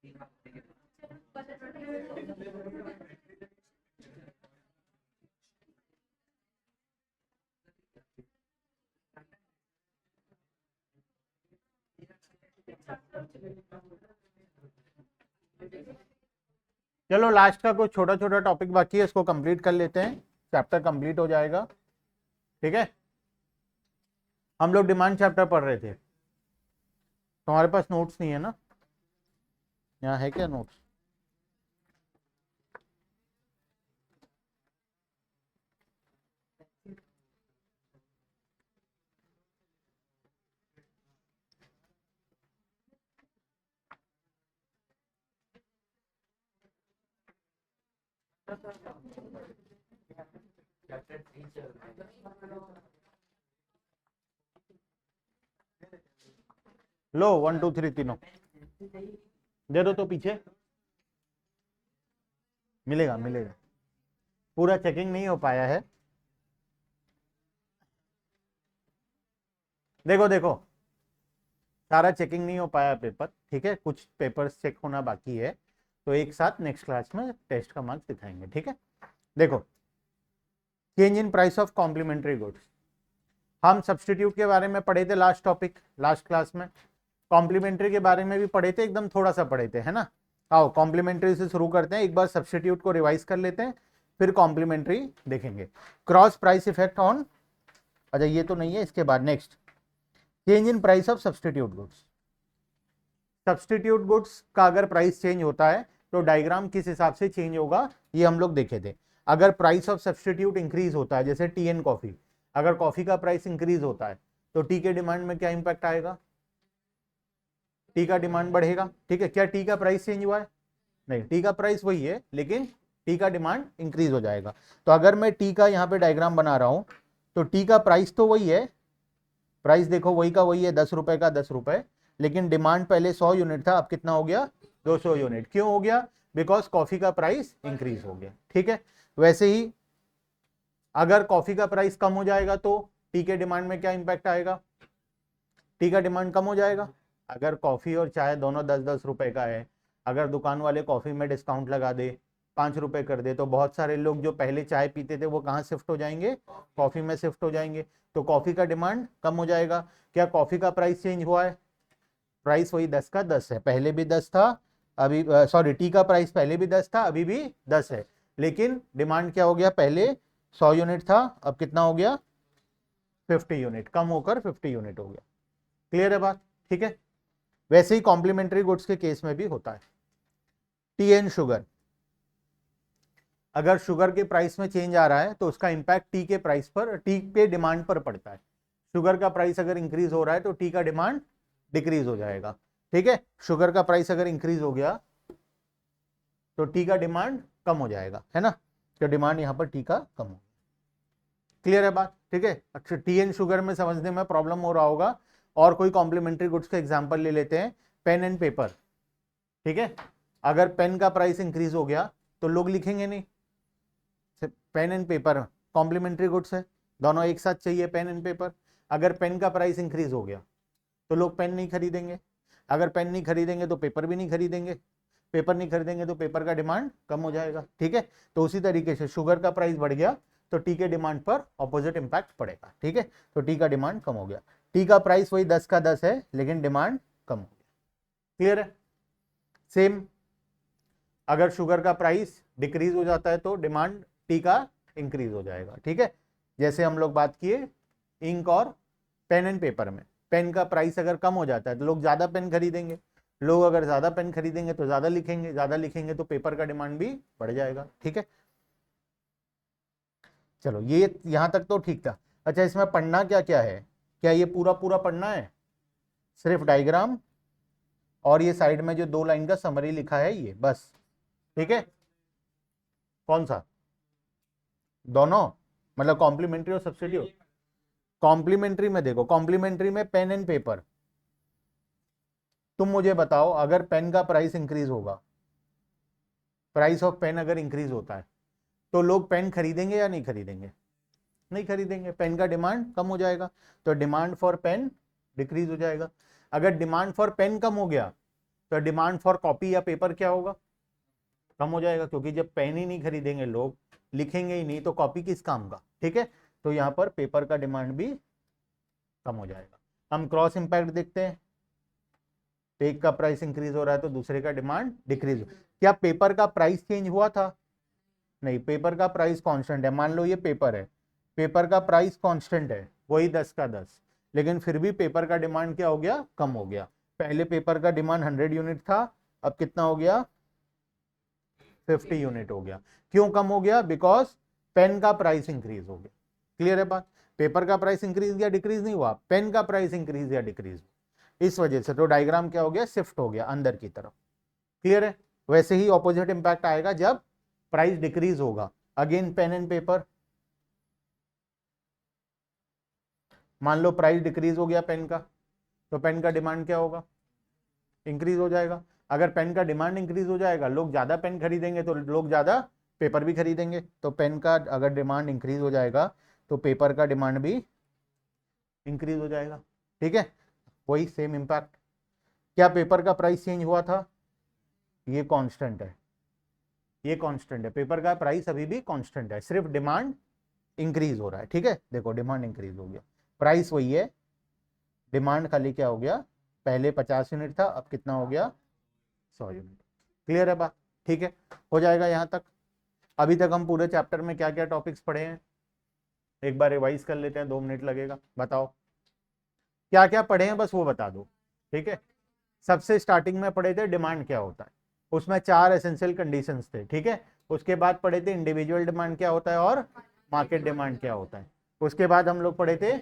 चलो लास्ट का कुछ छोटा छोटा टॉपिक बाकी है, इसको कंप्लीट कर लेते हैं, चैप्टर कंप्लीट हो जाएगा। ठीक है, हम लोग डिमांड चैप्टर पढ़ रहे थे। तुम्हारे पास नोट्स नहीं है ना? यहाँ है क्या नोट्स? लो 1 2 3 तीनों दे दो तो पीछे मिलेगा मिलेगा। पूरा चेकिंग नहीं हो पाया है। देखो देखो, सारा चेकिंग नहीं हो पाया पेपर, ठीक है, कुछ पेपर्स चेक होना बाकी है, तो एक साथ नेक्स्ट क्लास में टेस्ट का मार्क्स दिखाएंगे। ठीक है, देखो, change in price of complementary goods, हम सब्सटीट्यूट के बारे में पढ़े थे लास्ट टॉपिक, लास्ट क्लास में। कॉम्प्लीमेंट्री के बारे में भी पढ़े थे, एकदम थोड़ा सा पढ़े थे, है ना। आओ कॉम्प्लीमेंट्री से शुरू करते हैं, एक बार सब्सटीट्यूट को रिवाइज कर लेते हैं, फिर कॉम्प्लीमेंट्री देखेंगे। क्रॉस प्राइस इफेक्ट ऑन, अच्छा ये तो नहीं है, इसके बाद next change in price of substitute goods. Substitute goods का अगर प्राइस चेंज होता है तो डायग्राम किस हिसाब से चेंज होगा ये हम लोग देखे थे। अगर प्राइस ऑफ सब्सटीट्यूट इंक्रीज होता है, जैसे टी एंड कॉफी, अगर कॉफी का प्राइस इंक्रीज होता है तो टी के डिमांड में क्या इंपैक्ट आएगा? टी का डिमांड बढ़ेगा। ठीक है, क्या टी का प्राइस चेंज हुआ है? नहीं, टी का प्राइस वही है, लेकिन टी का डिमांड इंक्रीज हो जाएगा। तो अगर मैं टी का यहाँ पे डायग्राम बना रहा हूं तो टी का प्राइस तो वही है, प्राइस देखो वही का वही है, 10 रुपए का 10 रुपए, लेकिन डिमांड पहले 100 यूनिट था, अब कितना हो गया? 200 यूनिट। क्यों हो गया? बिकॉज कॉफी का प्राइस इंक्रीज हो गया। ठीक है, वैसे ही अगर कॉफी का प्राइस कम हो जाएगा तो टी के डिमांड में क्या इंपैक्ट आएगा? टी का डिमांड कम हो जाएगा। अगर कॉफी और चाय दोनों 10-10 रुपए का है, अगर दुकान वाले कॉफी में डिस्काउंट लगा दे, 5 रुपए कर दे, तो बहुत सारे लोग जो पहले चाय पीते थे वो कहाँ शिफ्ट हो जाएंगे? कॉफी में शिफ्ट हो जाएंगे, तो कॉफी का डिमांड कम हो जाएगा। क्या कॉफी का प्राइस चेंज हुआ है? प्राइस वही 10 का 10 है, पहले भी 10 था, अभी सॉरी टी का प्राइस पहले भी 10 था, अभी भी 10 है, लेकिन डिमांड क्या हो गया? पहले 100 यूनिट था, अब कितना हो गया? 50 यूनिट, कम होकर 50 यूनिट हो गया। क्लियर है बात? ठीक है, वैसे ही कॉम्प्लीमेंट्री गुड्स के केस में भी होता है। टी एंड शुगर, अगर शुगर के प्राइस में चेंज आ रहा है तो उसका इंपैक्ट टी के प्राइस पर, टी के डिमांड पर पड़ता है। शुगर का प्राइस अगर इंक्रीज हो रहा है तो टी का डिमांड डिक्रीज हो जाएगा। ठीक है, शुगर का प्राइस अगर इंक्रीज हो गया तो टी का डिमांड कम हो जाएगा, है ना, तो डिमांड यहां पर टी का कम हो। क्लियर है बात? ठीक है, अच्छा टी एंड शुगर में समझने में प्रॉब्लम हो रहा होगा, और कोई कॉम्प्लीमेंट्री गुड्स का एग्जांपल ले लेते हैं, पेन एंड पेपर। ठीक है, अगर पेन का प्राइस इंक्रीज हो गया तो लोग लिखेंगे नहीं, pen and paper complementary goods है, दोनों एक साथ चाहिए पेन एंड पेपर। अगर पेन का प्राइस इंक्रीज हो गया तो लोग पेन नहीं खरीदेंगे, अगर पेन नहीं खरीदेंगे तो पेपर भी नहीं खरीदेंगे, पेपर नहीं खरीदेंगे तो पेपर का डिमांड कम हो जाएगा। ठीक है, तो उसी तरीके से शुगर का प्राइस बढ़ गया तो टी के डिमांड पर ऑपोजिट इंपैक्ट पड़ेगा। ठीक है, तो टी का डिमांड कम हो गया, टी का प्राइस वही 10 का 10 है, लेकिन डिमांड कम हो गया। क्लियर है? सेम, अगर शुगर का प्राइस डिक्रीज हो जाता है तो डिमांड टी का इंक्रीज हो जाएगा। ठीक है, जैसे हम लोग बात किए इंक और पेन एंड पेपर में, पेन का प्राइस अगर कम हो जाता है तो लोग ज्यादा पेन खरीदेंगे, लोग अगर ज्यादा पेन खरीदेंगे तो ज्यादा लिखेंगे, ज्यादा लिखेंगे तो पेपर का डिमांड भी बढ़ जाएगा। ठीक है, चलो ये यहां तक तो ठीक था। अच्छा, इसमें पढ़ना क्या क्या है? क्या ये पूरा पूरा पढ़ना है? सिर्फ डायग्राम और ये साइड में जो 2 लाइन का समरी लिखा है ये बस? ठीक है, कौन सा? दोनों, मतलब कॉम्प्लीमेंट्री और सब्सिट्यूट? कॉम्प्लीमेंट्री में देखो, कॉम्प्लीमेंट्री में पेन एंड पेपर, तुम मुझे बताओ अगर पेन का प्राइस इंक्रीज होगा, प्राइस ऑफ पेन अगर इंक्रीज होता है तो लोग पेन खरीदेंगे या नहीं खरीदेंगे? नहीं खरीदेंगे, पेन का डिमांड कम हो जाएगा, तो डिमांड फॉर पेन डिक्रीज हो जाएगा। अगर डिमांड फॉर पेन कम हो गया तो डिमांड फॉर कॉपी या पेपर क्या होगा, कम हो जाएगा, क्योंकि जब पेन ही नहीं खरीदेंगे लोग, लिखेंगे ही नहीं, तो कॉपी किस काम का, ठीक है। तो यहाँ पर पेपर का डिमांड भी कम हो जाएगा। हम क्रॉस इंपैक्ट देखते हैं, एक का प्राइस इंक्रीज हो रहा है तो दूसरे का डिमांड डिक्रीज। क्या पेपर का प्राइस चेंज हुआ था, नहीं, पेपर का प्राइस कांस्टेंट है। मान लो ये पेपर है, पेपर का प्राइस कांस्टेंट है, वही 10 का 10, लेकिन फिर भी पेपर का डिमांड क्या हो गया, कम हो गया। पहले पेपर का डिमांड 100 यूनिट था, अब कितना हो गया, 50 यूनिट हो गया। क्यों कम हो गया, बिकॉज पेन का प्राइस इंक्रीज हो गया। क्लियर है बात, पेपर का प्राइस इंक्रीज या डिक्रीज नहीं हुआ, पेन का प्राइस इंक्रीज या डिक्रीज, इस वजह से। तो डायग्राम क्या हो गया, शिफ्ट हो गया अंदर की तरफ। क्लियर है, वैसे ही ऑपोजिट इंपैक्ट आएगा जब प्राइस डिक्रीज होगा। अगेन पेन एंड पेपर, मान लो प्राइस डिक्रीज हो गया पेन का, तो पेन का डिमांड क्या होगा, इंक्रीज हो जाएगा। अगर पेन का डिमांड इंक्रीज हो जाएगा, लोग ज्यादा पेन खरीदेंगे तो लोग ज्यादा पेपर भी खरीदेंगे। तो पेन का अगर डिमांड इंक्रीज हो जाएगा तो पेपर का डिमांड भी इंक्रीज हो जाएगा, ठीक है, वही सेम इंपैक्ट। क्या पेपर का प्राइस चेंज हुआ था, ये कांस्टेंट है, ये कांस्टेंट है, पेपर का प्राइस अभी भी कांस्टेंट है, सिर्फ डिमांड इंक्रीज हो रहा है, ठीक है। देखो डिमांड इंक्रीज हो गया, प्राइस वही है, डिमांड खाली क्या हो गया, पहले 50 यूनिट था, अब कितना हो गया, 100 यूनिट। क्लियर है बात, ठीक है, हो जाएगा यहाँ तक। अभी तक हम पूरे चैप्टर में क्या क्या टॉपिक्स पढ़े हैं, एक बार रिवाइज कर लेते हैं, 2 मिनट लगेगा। बताओ क्या क्या पढ़े हैं, बस वो बता दो, ठीक है। सबसे स्टार्टिंग में पढ़े थे डिमांड क्या होता है, उसमें 4 एसेंशियल कंडीशंस थे, ठीक है। उसके बाद पढ़े थे इंडिविजुअल डिमांड क्या होता है और मार्केट डिमांड क्या होता है। उसके बाद हम लोग पढ़े थे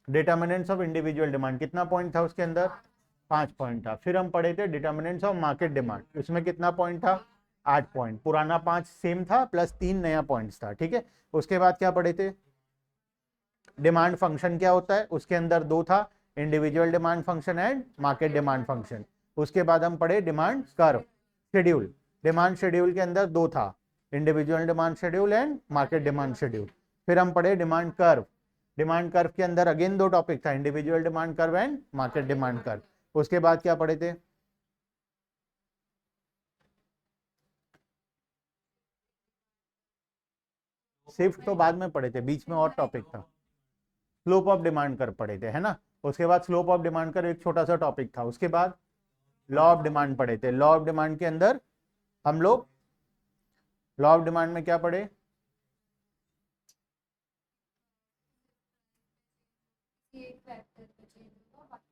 डिटर्मिनेंट्स ऑफ इंडिविजुअल डिमांड, कितना पॉइंट था उसके अंदर, 5 पॉइंट था। फिर हम पढ़े थे डिटर्मिनेंट्स ऑफ मार्केट डिमांड, उसमें कितना पॉइंट था, 8 पॉइंट, पुराना 5 सेम था प्लस 3 नया पॉइंट्स था, ठीक है। उसके बाद क्या पढ़े थे, डिमांड फंक्शन क्या होता है, उसके अंदर 2 था, individual demand function and market demand function. उसके बाद हम पढ़े demand curve schedule, demand schedule के अंदर 2 था, individual demand schedule and market demand schedule. फिर हम पढ़े डिमांड कर्व, डिमांड कर्व के अंदर अगेन 2 टॉपिक था, individual demand curve and market demand curve. उसके बाद क्या पढ़े थे, शिफ्ट तो बाद में पढ़े थे, बीच में और टॉपिक था, स्लोप ऑफ डिमांड कर्व पढ़े थे, है ना। उसके बाद स्लोप ऑफ डिमांड कर्व एक छोटा सा टॉपिक था। उसके बाद लॉ ऑफ डिमांड पढ़े थे, लॉ ऑफ डिमांड के अंदर हम लोग लॉ ऑफ डिमांड में क्या पढ़े,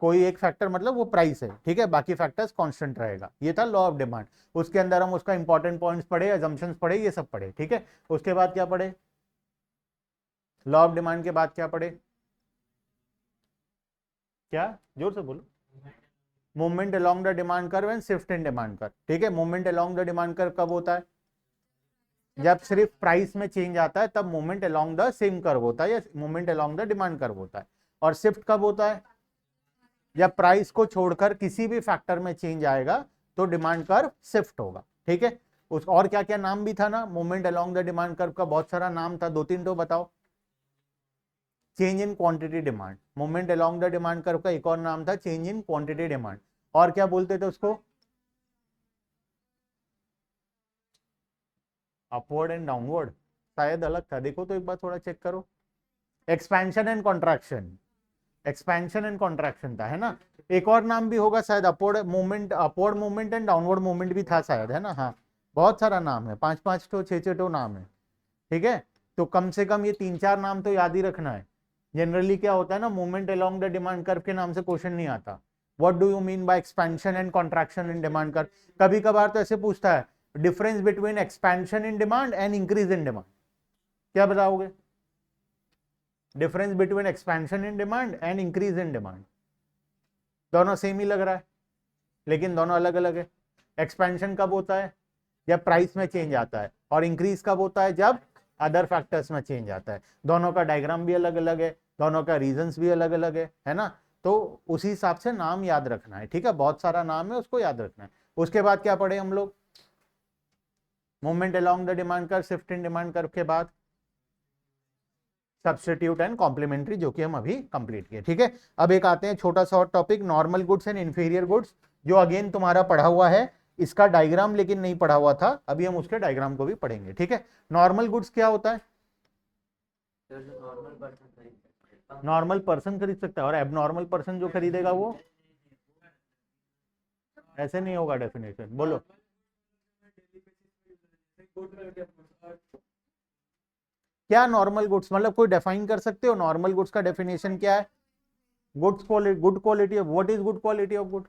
कोई एक फैक्टर मतलब वो प्राइस है, ठीक है, बाकी फैक्टर्स कांस्टेंट रहेगा, ये था लॉ ऑफ डिमांड। उसके अंदर हम उसका इंपॉर्टेंट पॉइंट्स पढ़े, अजम्पशंस पढ़े, ये सब पढ़े, ठीक है। उसके बाद क्या पढ़े, लॉ ऑफ डिमांड के बाद क्या पढ़े, क्या, जोर से बोलो, movement along the demand curve and shift in demand curve, ठीक है। Movement along the demand curve कब होता है, जब सिर्फ प्राइस में चेंज आता है तब movement along the same curve होता है या movement along the demand curve होता है। और शिफ्ट कब होता है, जब प्राइस को छोड़कर किसी भी फैक्टर में चेंज आएगा तो डिमांड कर्व शिफ्ट होगा, ठीक है। उस और क्या क्या नाम भी था ना, movement along the demand curve का बहुत सारा नाम था, 2-3 तो बताओ। Change in quantity demand, movement along the demand curve का एक और नाम था चेंज इन क्वांटिटी डिमांड। और क्या बोलते थे उसको, अपवर्ड एंड डाउनवर्ड, शायद अलग था, देखो तो एक बार थोड़ा चेक करो। Expansion and contraction, expansion and contraction था, है ना। एक और नाम भी होगा शायद, upward movement, upward movement and downward movement भी था शायद, है ना। हाँ, बहुत सारा नाम है, 5-5 तो 6-6 तो नाम है, ठीक है। तो कम से कम ये 3-4 नाम तो याद ही रखना है। जनरली क्या होता है ना, movement along the demand curve के नाम से क्वेश्चन नहीं आता। What do you mean by expansion and contraction in demand curve, कभी कभार तो ऐसे पूछता है, difference between expansion in demand and increase in demand, क्या बताओगे, difference between expansion in demand and increase in demand, दोनों सेम ही लग रहा है लेकिन दोनों अलग अलग है। एक्सपेंशन कब होता है, जब प्राइस में चेंज आता है, और इंक्रीज कब होता है, जब अदर फैक्टर्स में चेंज आता है। दोनों का डायग्राम भी अलग अलग है, दोनों का रीजंस भी अलग अलग है ना। तो उसी हिसाब से नाम याद रखना है, ठीक है, बहुत सारा नाम है, उसको याद रखना है। उसके बाद क्या पढ़े हम लोग, movement along the demand curve, shift in demand curve के बाद सब्स्टिट्यूट एंड कॉम्प्लीमेंट्री, जो कि हम अभी कंप्लीट किए, ठीक है। अब एक आते हैं छोटा सा और topic, normal goods and inferior goods. जो अगेन तुम्हारा पढ़ा हुआ है, इसका डायग्राम लेकिन नहीं पढ़ा हुआ था, अभी हम उसके डायग्राम को भी पढ़ेंगे, ठीक है। नॉर्मल गुड्स क्या होता है? नॉर्मल पर्सन खरीद सकता है, और एबनॉर्मल पर्सन जो खरीदेगा वो, ऐसे नहीं होगा डेफिनेशन, बोलो। क्या नॉर्मल गुड्स मतलब, कोई डिफाइन कर सकते हो नॉर्मल गुड्स का डेफिनेशन क्या है? Goods quality, good quality of, what is good quality of good?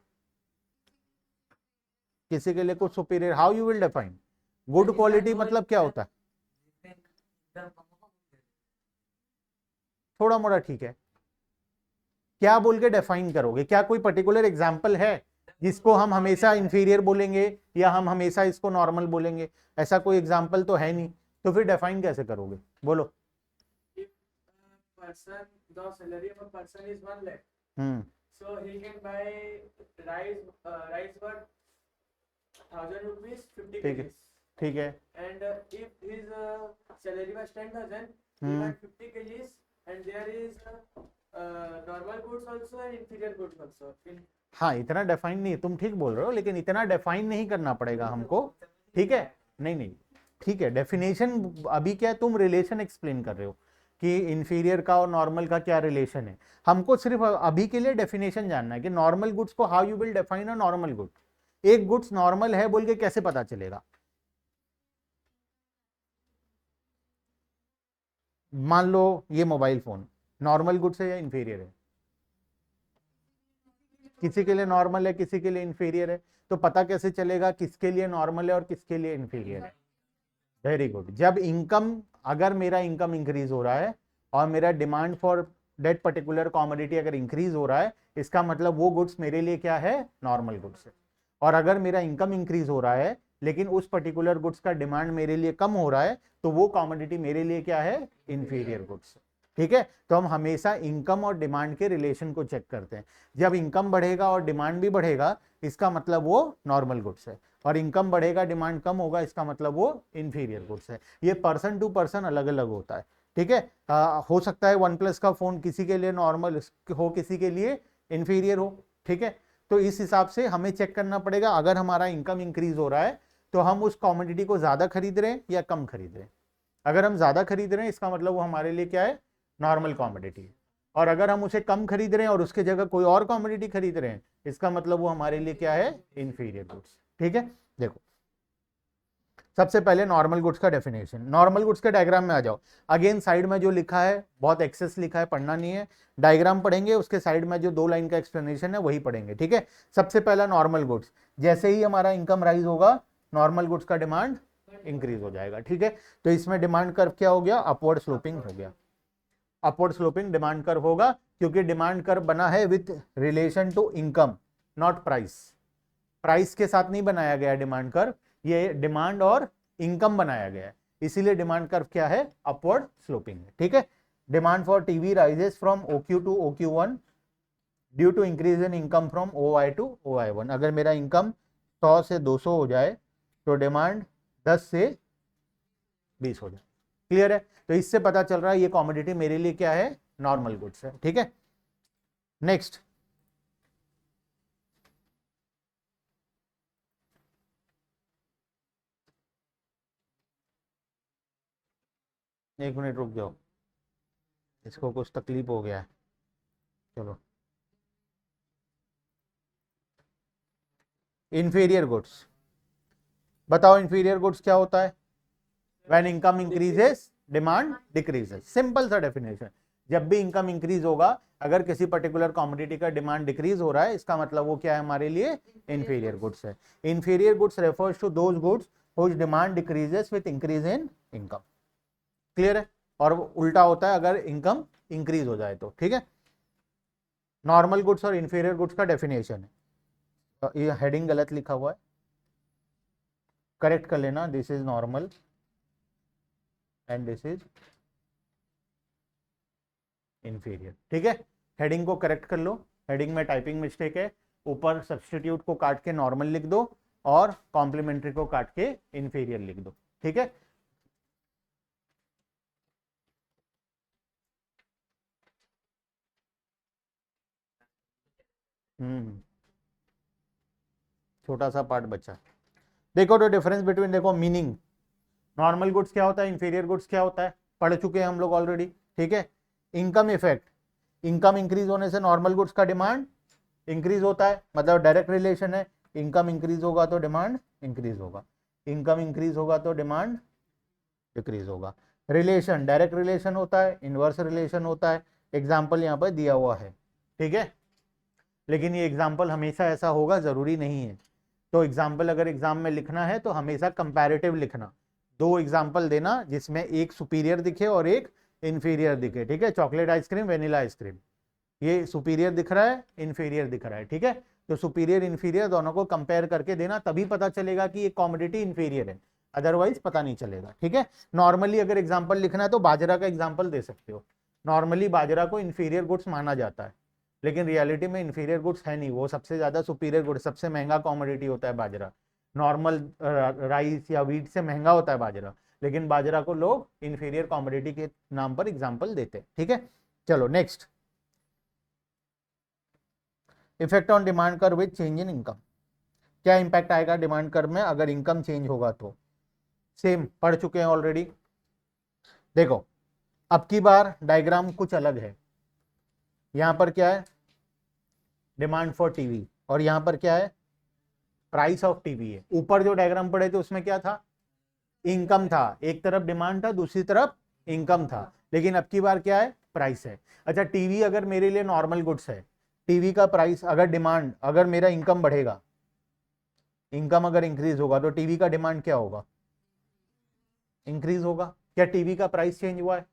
किसी के लिए कुछ superior, how you will define good quality, मतलब क्या होता है? थोड़ा मोड़ा ठीक है, क्या बोल के डिफाइन करोगे? क्या कोई पर्टिकुलर एग्जांपल है जिसको हम हमेशा इंफीरियर बोलेंगे या हम हमेशा इसको नॉर्मल बोलेंगे? ऐसा कोई एग्जांपल तो है नहीं, तो फिर डिफाइन कैसे करोगे, बोलो। Person, the salary of a person is 1 lakh. Hmm, So he can buy rice for 1,000 rupees, 50 ठीक है, kgs. ठीक है। And if his salary was 10,000, he hmm, got 50 kgs. And there is normal goods also and inferior goods also. हाँ, इतना define नहीं, तुम ठीक बोल रहे हो, लेकिन इतना डिफाइन नहीं करना पड़ेगा हमको, ठीक है। नहीं नहीं, ठीक है, डेफिनेशन अभी क्या है, तुम रिलेशन एक्सप्लेन कर रहे हो कि इंफीरियर का और नॉर्मल का क्या रिलेशन है। हमको सिर्फ अभी के लिए डेफिनेशन जानना है कि नॉर्मल गुड्स को how you will define a normal good. एक गुड्स नॉर्मल है बोल के कैसे पता चलेगा? मान लो ये मोबाइल फोन नॉर्मल गुड्स है या इंफीरियर है? किसी के लिए नॉर्मल है, किसी के लिए इंफीरियर है, तो पता कैसे चलेगा किसके लिए नॉर्मल है और किसके लिए इंफीरियर है? Very good. जब इनकम, अगर मेरा इनकम इंक्रीज हो रहा है और मेरा demand for that particular commodity अगर इंक्रीज हो रहा है, इसका मतलब वो गुड्स मेरे लिए क्या है? नॉर्मल गुड्स है। और अगर मेरा इनकम इंक्रीज हो रहा है लेकिन उस पर्टिकुलर गुड्स का डिमांड मेरे लिए कम हो रहा है, तो वो कॉमोडिटी मेरे लिए क्या है? Inferior goods. ठीक है, तो हम हमेशा इनकम और डिमांड के रिलेशन को चेक करते हैं। जब इनकम बढ़ेगा और डिमांड भी बढ़ेगा, इसका मतलब वो नॉर्मल गुड्स है, और इनकम बढ़ेगा डिमांड कम होगा, इसका मतलब वो इंफीरियर गुड्स है। ये पर्सन टू पर्सन अलग अलग होता है, ठीक है। हो सकता है वन प्लस का फोन किसी के लिए नॉर्मल हो, किसी के लिए इंफीरियर हो, ठीक है। तो इस हिसाब से हमें चेक करना पड़ेगा, अगर हमारा इनकम इंक्रीज हो रहा है तो हम उस कॉमोडिटी को ज्यादा खरीद रहे हैं या कम खरीद रहे हैं। अगर हम ज्यादा खरीद रहे हैं, इसका मतलब वो हमारे लिए क्या है? नॉर्मल कॉमोडिटी है। और अगर हम उसे कम खरीद रहे हैं और उसके जगह कोई और कॉमोडिटी खरीद रहे हैं, इसका मतलब वो हमारे लिए क्या है? इंफीरियर गुड्स, ठीक है। देखो, सबसे पहले नॉर्मल गुड्स का डेफिनेशन, नॉर्मल गुड्स के डायग्राम में आ जाओ। अगेन साइड में जो लिखा है बहुत एक्सेस लिखा है, पढ़ना नहीं है, डायग्राम पढ़ेंगे, उसके साइड में जो 2 लाइन का एक्सप्लेनेशन है वही पढ़ेंगे, ठीक है। सबसे पहला नॉर्मल गुड्स, जैसे ही हमारा इनकम राइज होगा, नॉर्मल गुड्स का डिमांड इंक्रीज हो जाएगा, ठीक है। तो इसमें डिमांड कर्व क्या हो गया? अपवर्ड स्लोपिंग हो गया। अपवर्ड स्लोपिंग डिमांड कर्व होगा, क्योंकि डिमांड कर्व बना है with relation to income, not price. Price के साथ नहीं बनाया गया डिमांड कर्व, ये डिमांड और इनकम बनाया गया है, इसीलिए डिमांड कर्व क्या है? अपवर्ड स्लोपिंग है, ठीक है। Demand for TV rises from OQ to OQ1 due to increase in income from OI to OI1। अगर मेरा इनकम 100 से 200 हो जाए तो डिमांड 10 से 20 हो जाए। क्लियर है? तो इससे पता चल रहा है ये कॉमोडिटी मेरे लिए क्या है? नॉर्मल गुड्स है, ठीक है। नेक्स्ट, एक मिनट रुक जाओ, इसको कुछ तकलीफ हो गया है, चलो। इंफीरियर गुड्स, बताओ इंफीरियर गुड्स क्या होता है? When income increases demand decreases, simple सा डेफिनेशन। जब भी इनकम इंक्रीज होगा, अगर किसी पर्टिकुलर कॉमोडिटी का डिमांड डिक्रीज हो रहा है, इसका मतलब वो क्या है हमारे लिए? इंफीरियर गुड्स है। Inferior goods refers to those goods whose demand decreases with increase in income. Clear है? और उल्टा होता है अगर इनकम इंक्रीज हो जाए तो, ठीक है। नॉर्मल गुड्स और इंफीरियर गुड्स का डेफिनेशन है, तो ये हेडिंग गलत लिखा हुआ है, करेक्ट कर लेना, this is normal and this is inferior, ठीक है। हेडिंग को करेक्ट कर लो, हेडिंग में टाइपिंग मिस्टेक है, ऊपर सब्सटीट्यूट को काट के नॉर्मल लिख दो और कॉम्प्लीमेंट्री को काट के इंफीरियर लिख दो, ठीक है। हम्म, छोटा सा पार्ट बचा। देखो तो डिफरेंस बिटवीन, देखो मीनिंग, नॉर्मल गुड्स क्या होता है, इंफीरियर गुड्स क्या होता है, पढ़ चुके हैं हम लोग ऑलरेडी, ठीक है। इनकम इफेक्ट, इनकम इंक्रीज होने से नॉर्मल गुड्स का डिमांड इंक्रीज होता है, मतलब डायरेक्ट रिलेशन है, इनकम इंक्रीज होगा तो डिमांड इंक्रीज होगा, इनकम इंक्रीज होगा तो डिमांड डिक्रीज होगा। रिलेशन, डायरेक्ट रिलेशन होता है, इनवर्स रिलेशन होता है, एग्जाम्पल यहाँ पर दिया हुआ है, ठीक है। लेकिन ये एग्जाम्पल हमेशा ऐसा होगा जरूरी नहीं है, तो एग्जाम्पल अगर एग्जाम में लिखना है तो हमेशा कंपैरेटिव लिखना, दो एग्जाम्पल देना जिसमें एक सुपीरियर दिखे और एक इंफीरियर दिखे, ठीक है। चॉकलेट आइसक्रीम, वेनिला आइसक्रीम, ये सुपीरियर दिख रहा है, इंफीरियर दिख रहा है, ठीक है। तो सुपीरियर इंफीरियर दोनों को कंपेयर करके देना, तभी पता चलेगा कि ये कॉमोडिटी इंफीरियर है, अदरवाइज पता नहीं चलेगा, ठीक है। नॉर्मली अगर एग्जाम्पल लिखना है तो बाजरा का एग्जाम्पल दे सकते हो, नॉर्मली बाजरा को इंफीरियर गुड्स माना जाता है, लेकिन रियलिटी में इंफीरियर गुड्स है नहीं, वो सबसे ज्यादा सुपीरियर गुड्स, सबसे महंगा कॉमोडिटी होता है बाजरा, नॉर्मल राइस या व्हीट से महंगा होता है बाजरा, लेकिन बाजरा को लोग इंफीरियर कॉमोडिटी के नाम पर एग्जाम्पल देते हैं, ठीक है। चलो next, effect on demand curve with change in income, क्या इंपैक्ट आएगा डिमांड कर्व में अगर इनकम चेंज होगा तो, सेम पढ़ चुके हैं ऑलरेडी। देखो अब की बार डायग्राम कुछ अलग है, यहां पर क्या है, डिमांड फॉर टीवी, और यहां पर क्या है, प्राइस ऑफ टीवी है। ऊपर जो डायग्राम पढ़े थे उसमें क्या था, इनकम था, एक तरफ डिमांड था दूसरी तरफ इनकम था, लेकिन अब की बार क्या है, प्राइस है। अच्छा टीवी अगर मेरे लिए नॉर्मल गुड्स है, टीवी का प्राइस अगर डिमांड, अगर मेरा इनकम बढ़ेगा, इनकम अगर इंक्रीज होगा तो टीवी का डिमांड क्या होगा, इंक्रीज होगा। क्या टीवी का प्राइस चेंज हुआ है,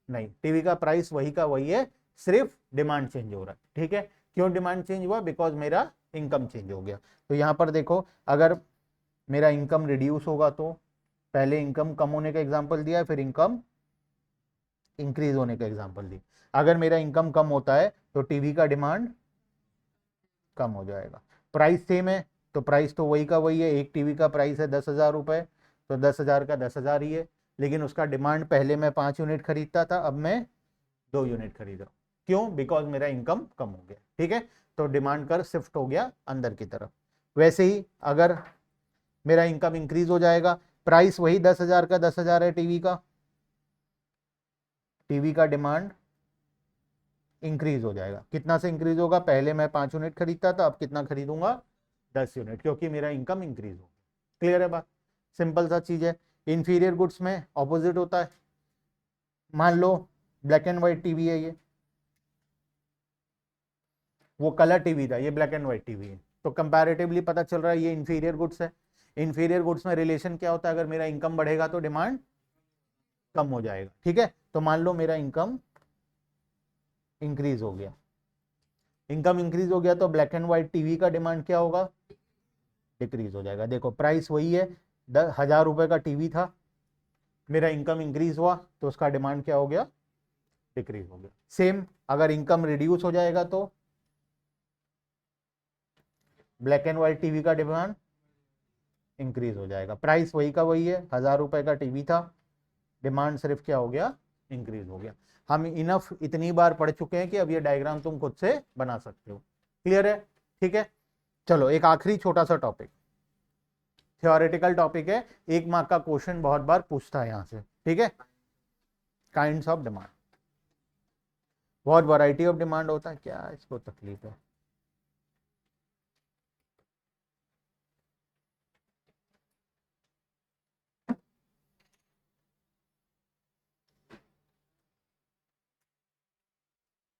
नहीं, टीवी का प्राइस वही का वही है, सिर्फ डिमांड चेंज हो रहा है, ठीक है। क्यों डिमांड चेंज हुआ, बिकॉज मेरा इनकम चेंज हो गया। तो यहां पर देखो अगर मेरा इनकम रिड्यूस होगा तो, पहले इनकम कम होने का एग्जांपल दिया है, फिर इनकम इंक्रीज होने का एग्जांपल दिया। अगर मेरा इनकम कम होता है तो टीवी का डिमांड कम हो जाएगा। प्राइस सेम है तो प्राइस तो वही का वही है, एक टीवी का प्राइस है 10,000 रुपए, तो 10,000 का 10,000 ही है, लेकिन उसका डिमांड पहले मैं 5 यूनिट खरीदता था, अब मैं 2 यूनिट खरीद रहा हूँ, क्यों, बिकॉज मेरा इनकम कम हो गया, ठीक है। तो डिमांड कर शिफ्ट हो गया अंदर की तरफ। वैसे ही अगर मेरा इनकम इंक्रीज हो जाएगा, प्राइस वही 10,000 का 10,000 है टीवी का, टीवी का डिमांड इंक्रीज हो जाएगा। कितना से इंक्रीज होगा, पहले मैं 5 यूनिट खरीदता था, अब कितना खरीदूंगा, 10 यूनिट, क्योंकि मेरा इनकम इंक्रीज हो गया। क्लियर है बात, सिंपल सा चीज है। इंफीरियर गुड्स में ऑपोजिट होता है, मान लो ब्लैक एंड व्हाइट टीवी है, ये वो कलर टीवी था, ये ब्लैक एंड व्हाइट टीवी है, तो कंपैरेटिवली पता चल रहा है ये इंफीरियर गुड्स है। इंफीरियर गुड्स में रिलेशन क्या होता है, अगर मेरा इनकम बढ़ेगा तो डिमांड कम हो जाएगा, ठीक है। तो मान लो मेरा इनकम इंक्रीज हो गया, इनकम इंक्रीज हो गया तो ब्लैक एंड व्हाइट टीवी का डिमांड क्या होगा, डिक्रीज हो जाएगा। देखो प्राइस वही है, 10,000 रुपए का टीवी था, मेरा इनकम इंक्रीज हुआ तो उसका डिमांड क्या हो गया, डिक्रीज हो गया। सेम अगर इनकम रिड्यूस हो जाएगा तो ब्लैक एंड व्हाइट टीवी का डिमांड इंक्रीज हो जाएगा। प्राइस वही का वही है, 1,000 रुपए का टीवी था, डिमांड सिर्फ क्या हो गया, इंक्रीज हो गया। हम इनफ इतनी बार पढ़ चुके हैं कि अब ये डायग्राम तुम खुद से बना सकते हो। क्लियर है, ठीक है। चलो एक आखिरी छोटा सा टॉपिक, थियोरेटिकल टॉपिक है, 1 मार्क का क्वेश्चन बहुत बार पूछता है यहां से, ठीक है। काइंड्स ऑफ डिमांड, बहुत वैरायटी ऑफ डिमांड होता है, क्या इसको तकलीफ है,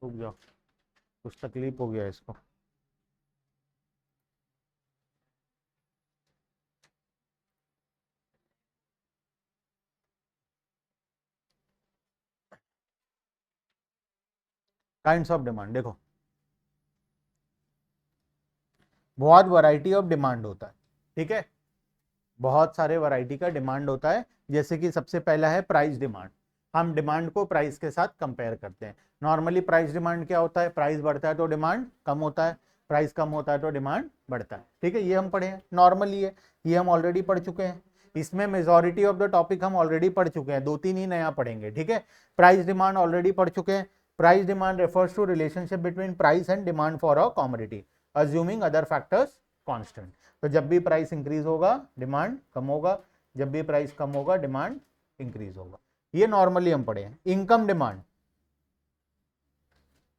रुक जाओ, कुछ तकलीफ हो गया इसको। काइंड्स ऑफ डिमांड, देखो बहुत वैरायटी ऑफ डिमांड होता है, ठीक है, बहुत सारे वैरायटी का डिमांड होता है। जैसे कि सबसे पहला है प्राइस डिमांड, हम डिमांड को प्राइस के साथ कंपेयर करते हैं। नॉर्मली प्राइस डिमांड क्या होता है, प्राइस बढ़ता है तो डिमांड कम होता है, प्राइस कम होता है तो डिमांड बढ़ता है, ठीक है। ये हम पढ़े हैं, नॉर्मली है, ये हम ऑलरेडी पढ़ चुके हैं। इसमें मेजॉरिटी ऑफ द टॉपिक हम ऑलरेडी पढ़ चुके हैं, 2-3 ही नया पढ़ेंगे, ठीक है। प्राइस डिमांड ऑलरेडी पढ़ चुके हैं। Price demand refers to relationship between price and demand for a commodity assuming other factors constant. तो जब भी प्राइस इंक्रीज होगा डिमांड कम होगा, जब भी प्राइस कम होगा डिमांड इंक्रीज होगा। ये नॉर्मली हम पढ़े हैं। Income demand,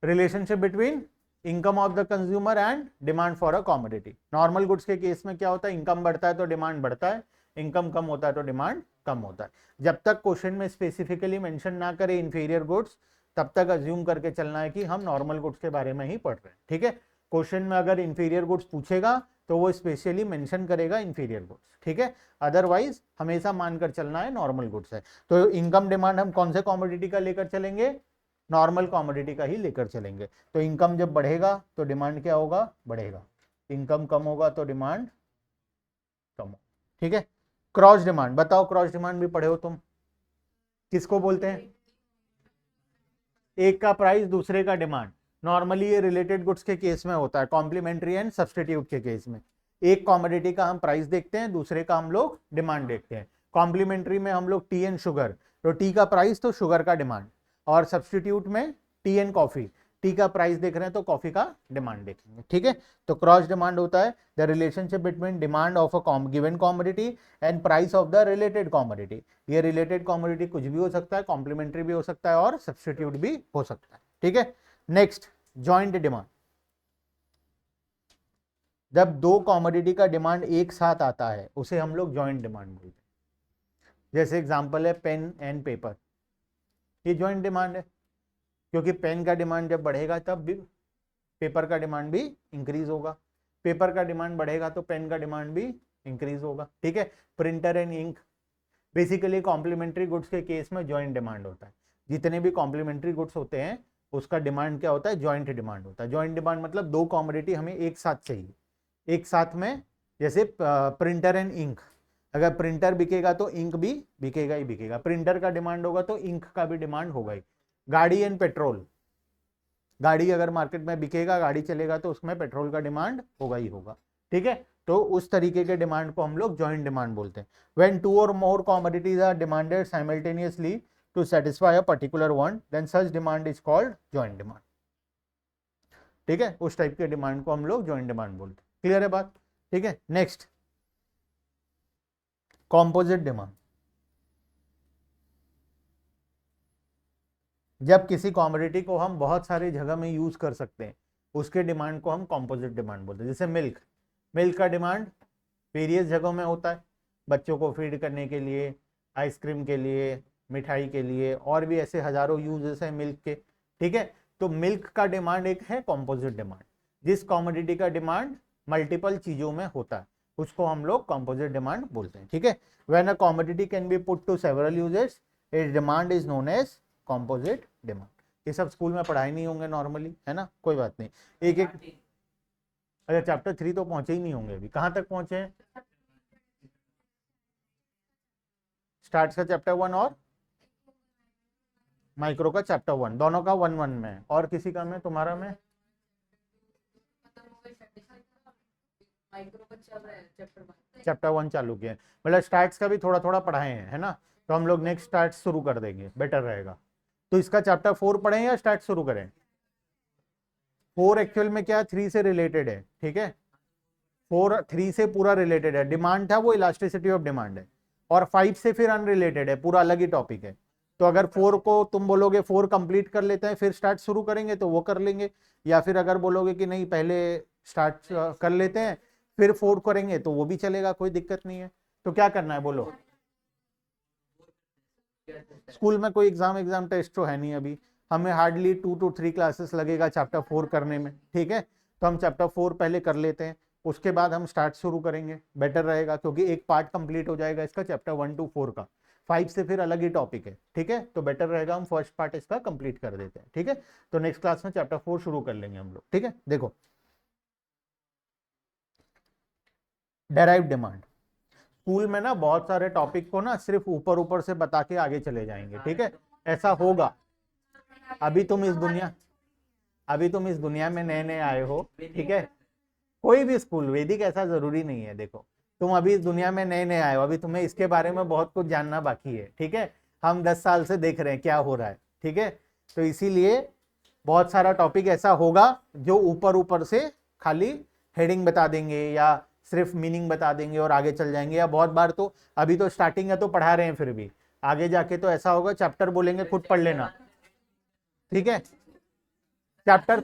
relationship between income of the consumer and demand for a commodity. Normal goods के केस में क्या होता है, इनकम बढ़ता है तो डिमांड बढ़ता है, इनकम कम होता है तो डिमांड कम होता है। जब तक क्वेश्चन में स्पेसिफिकली मेंशन ना करे इंफीरियर गुड्स, तब तक अज्यूम करके चलना है कि हम नॉर्मल गुड्स के बारे में ही पढ़ रहे हैं, ठीक है। क्वेश्चन में अगर इंफीरियर गुड्स पूछेगा तो वो स्पेशली मेंशन करेगा इंफीरियर गुड्स, ठीक है। अदरवाइज हमेशा मानकर चलना है नॉर्मल गुड्स है। तो इनकम डिमांड हम कौन से कॉमोडिटी का लेकर चलेंगे, नॉर्मल कॉमोडिटी का ही लेकर चलेंगे। तो इनकम जब बढ़ेगा तो डिमांड क्या होगा, बढ़ेगा। इनकम कम होगा तो डिमांड कम होगा, ठीक है। क्रॉस डिमांड, बताओ क्रॉस डिमांड भी पढ़े हो तुम, किसको बोलते हैं, एक का प्राइस दूसरे का डिमांड। नॉर्मली ये रिलेटेड गुड्स के केस में होता है, कॉम्प्लीमेंट्री एंड सब्स्टिट्यूट के केस में। एक कॉमोडिटी का हम प्राइस देखते हैं, दूसरे का हम लोग डिमांड देखते हैं। कॉम्प्लीमेंट्री में हम लोग टी एंड शुगर, तो टी का प्राइस तो शुगर का डिमांड, और सब्स्टिट्यूट में टी एंड कॉफी, टी का प्राइस देख रहे हैं तो कॉफी का डिमांड देखेंगे, ठीक है। तो क्रॉस डिमांड होता है the relationship between demand of a given commodity and price of the related commodity. ये रिलेटेड कॉमोडिटी कुछ भी हो सकता है, कॉम्प्लीमेंट्री भी हो सकता है और सब्स्टिट्यूट भी हो सकता है, ठीक है। Next, joint demand. जब दो कॉमोडिटी का डिमांड एक साथ आता है उसे हम लोग जॉइंट डिमांड बोलते हैं। जैसे एग्जांपल है पेन एंड पेपर, ये जॉइंट डिमांड है, क्योंकि पेन का डिमांड जब बढ़ेगा तब भी पेपर का डिमांड भी इंक्रीज होगा, पेपर का डिमांड बढ़ेगा तो पेन का डिमांड भी इंक्रीज होगा, ठीक है। Printer and ink, basically complementary goods के केस में जॉइंट डिमांड होता है। जितने भी कॉम्प्लीमेंट्री गुड्स होते हैं उसका डिमांड क्या होता है, जॉइंट डिमांड होता है। जॉइंट डिमांड मतलब दो कॉमोडिटी हमें एक साथ चाहिए, एक साथ में। जैसे प्रिंटर एंड इंक, अगर प्रिंटर बिकेगा तो इंक भी बिकेगा ही बिकेगा, प्रिंटर का डिमांड होगा तो इंक का भी डिमांड होगा ही। गाड़ी एंड पेट्रोल, गाड़ी अगर मार्केट में बिकेगा, गाड़ी चलेगा तो उसमें पेट्रोल का डिमांड होगा ही होगा, ठीक है। तो उस तरीके के डिमांड को हम लोग जॉइंट डिमांड बोलते हैं। When two or more commodities are demanded simultaneously to satisfy a particular want, then such demand is called joint demand, ठीक है। उस टाइप के डिमांड को हम लोग जॉइंट डिमांड बोलते हैं। क्लियर है बात, ठीक है। Next, composite demand. जब किसी कॉमोडिटी को हम बहुत सारे जगह में यूज कर सकते हैं उसके डिमांड को हम कॉम्पोजिट डिमांड बोलते हैं। जैसे मिल्क, मिल्क का डिमांड वेरियस जगहों में होता है, बच्चों को फीड करने के लिए, आइसक्रीम के लिए, मिठाई के लिए, और भी ऐसे हजारों यूजेस हैं मिल्क के, ठीक है। तो मिल्क का डिमांड एक है कॉम्पोजिट डिमांड। जिस कॉमोडिटी का डिमांड मल्टीपल चीजों में होता है उसको हम लोग कॉम्पोजिट डिमांड बोलते हैं, ठीक है। When a commodity can be put to several uses, its demand is known as composite demand. ये सब स्कूल में पढ़ाए नहीं होंगे नॉर्मली, है ना, कोई बात नहीं। एक एक, अच्छा चैप्टर 3 तो पहुंचे ही नहीं होंगे अभी, कहाँ तक पहुंचे हैं, स्टार्ट का चैप्टर 1 और माइक्रो का चैप्टर 1, दोनों का 1-1 में है। और किसी का में, तुम्हारा में चैप्टर 1 चालू किया है, मतलब स्टार्ट्स का भी थोड़ा थोड़ा पढ़ाए हैं, है ना। तो हम लोग नेक्स्ट स्टार्ट शुरू कर देंगे, बेटर रहेगा। तो इसका चैप्टर 4 पढ़ें या स्टार्ट शुरू करें। 4 एक्चुअल में क्या 3 से रिलेटेड है, ठीक है। 4 3 से पूरा रिलेटेड है, डिमांड था वो इलास्टिसिटी ऑफ डिमांड है, और 5 से फिर अनरिलेटेड है, पूरा अलग ही टॉपिक है। तो अगर 4 को तुम बोलोगे 4 कंप्लीट कर लेते हैं फिर स्टार्ट शुरू करेंगे तो वो कर लेंगे, या फिर अगर बोलोगे कि नहीं पहले स्टार्ट कर लेते हैं फिर 4 करेंगे तो वो भी चलेगा, कोई दिक्कत नहीं है। तो क्या करना है बोलो। स्कूल में कोई एग्जाम टेस्ट तो है नहीं अभी, हमें हार्डली 2 to 3 क्लासेस लगेगा चैप्टर 4 करने में, ठीक है। तो हम चैप्टर 4 पहले कर लेते हैं, उसके बाद हम स्टार्ट शुरू करेंगे, बेटर रहेगा, क्योंकि एक पार्ट कंप्लीट हो जाएगा इसका चैप्टर 1 to 4 का। 5 से फिर अलग ही टॉपिक है, ठीक है। तो बेटर रहेगा हम फर्स्ट पार्ट इसका कंप्लीट कर देते हैं, ठीक है। तो नेक्स्ट क्लास में चैप्टर 4 शुरू कर लेंगे हम लोग, ठीक है। देखो, डेराइव डिमांड, स्कूल में ना बहुत सारे टॉपिक को ना सिर्फ ऊपर ऊपर से बता के आगे चले जाएंगे, ठीक है, ऐसा होगा। अभी तुम इस दुनिया में नए नए आए हो, ठीक है। कोई भी स्कूल, वैदिक ऐसा जरूरी नहीं है। देखो, तुम अभी इस दुनिया में नए नए आए हो, अभी तुम्हें इसके बारे में बहुत कुछ जानना बाकी है, ठीक है। हम 10 साल से देख रहे हैं क्या हो रहा है, ठीक है। तो इसीलिए बहुत सारा टॉपिक ऐसा होगा जो ऊपर ऊपर से खाली हेडिंग बता देंगे या सिर्फ मीनिंग बता देंगे और आगे चल जाएंगे, या बहुत बार तो अभी तो स्टार्टिंग है तो पढ़ा रहे हैं, फिर भी आगे जाके तो ऐसा होगा चैप्टर बोलेंगे खुद पढ़ लेना, ठीक है। चैप्टर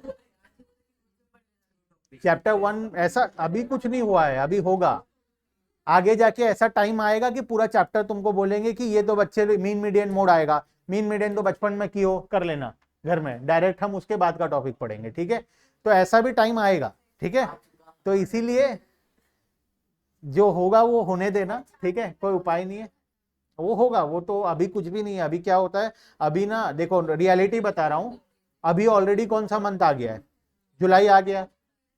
चैप्टर 1 ऐसा अभी कुछ नहीं हुआ है, अभी होगा आगे जाके, ऐसा टाइम आएगा कि पूरा चैप्टर तुमको बोलेंगे कि ये तो बच्चे मीन मीडियन मोड आएगा, मीन मीडियन तो बचपन में कियो कर लेना घर में, डायरेक्ट हम उसके बाद का टॉपिक पढ़ेंगे, ठीक है। तो ऐसा भी टाइम आएगा, ठीक है। तो इसीलिए जो होगा वो होने देना, ठीक है, कोई उपाय नहीं है, वो होगा, वो तो अभी कुछ भी नहीं है। अभी क्या होता है, अभी ना देखो रियलिटी बता रहा हूं, अभी ऑलरेडी कौन सा मंथ आ गया है, जुलाई आ गया,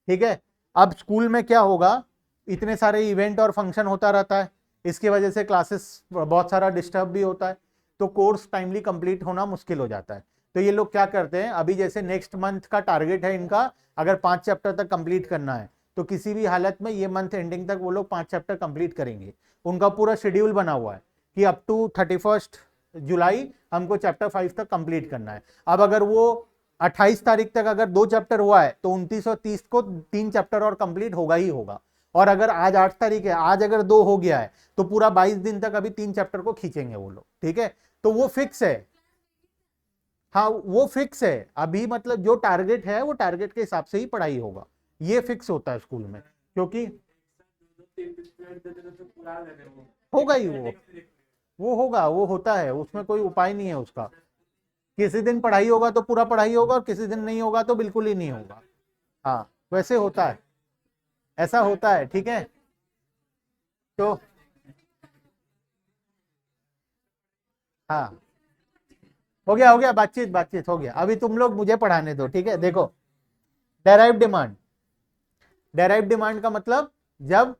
ठीक है। अब स्कूल में क्या होगा, इतने सारे इवेंट और फंक्शन होता रहता है, इसकी वजह से क्लासेस बहुत सारा डिस्टर्ब भी होता है, तो कोर्स टाइमली कंप्लीट होना मुश्किल हो जाता है। तो ये लोग क्या करते हैं, अभी जैसे नेक्स्ट मंथ का टारगेट है इनका, अगर 5 चैप्टर तक कंप्लीट करना है, तो किसी भी हालत में ये मंथ एंडिंग तक वो लोग 5 चैप्टर कंप्लीट करेंगे। उनका पूरा शेड्यूल बना हुआ है कि अप टू 31 जुलाई हमको चैप्टर 5 तक कंप्लीट करना है। अब अगर वो 28 तारीख तक अगर 2 चैप्टर हुआ है तो 29 और 30 को 3 चैप्टर और कंप्लीट होगा ही होगा। और अगर आज 8 तारीख है, आज अगर 2 हो गया है तो पूरा 22 दिन तक अभी 3 चैप्टर को खींचेंगे वो लोग, ठीक है। तो वो फिक्स है, हाँ वो फिक्स है अभी, मतलब जो टारगेट है वो टारगेट के हिसाब से ही पढ़ाई होगा, ये फिक्स होता है स्कूल में, क्योंकि होगा ही वो होगा, वो होता है, उसमें कोई उपाय नहीं है उसका। किसी दिन पढ़ाई होगा तो पूरा पढ़ाई होगा, और किसी दिन नहीं होगा तो बिल्कुल ही नहीं होगा। हाँ वैसे होता है, ऐसा होता है, ठीक है। तो हाँ हो गया बातचीत बातचीत हो गया, अभी तुम लोग मुझे पढ़ाने दो, ठीक है। देखो डेराइव डिमांड, डेराइव डिमांड का मतलब जब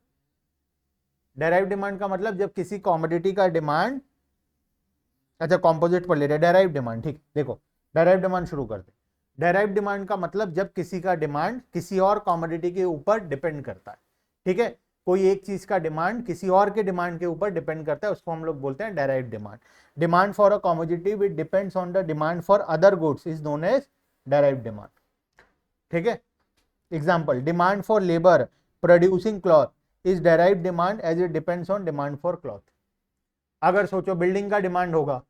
डेराइव डिमांड का मतलब जब किसी कॉमोडिटी का डिमांड, अच्छा कॉम्पोजिट पढ़ ले रहे, डेराइव डिमांड, ठीक। देखो डेराइव डिमांड शुरू करते, डेराइव डिमांड का मतलब जब किसी का डिमांड किसी और कॉमोडिटी के ऊपर डिपेंड करता है, ठीक है। कोई एक चीज का डिमांड किसी और के डिमांड के ऊपर डिपेंड करता है, उसको हम लोग बोलते हैं derive demand. Demand for a commodity which depends on the demand for other goods is known as derive demand, ठीक है। Example, demand for labour producing cloth is derive demand as it depends on demand for cloth. अगर सोचो building का demand होगा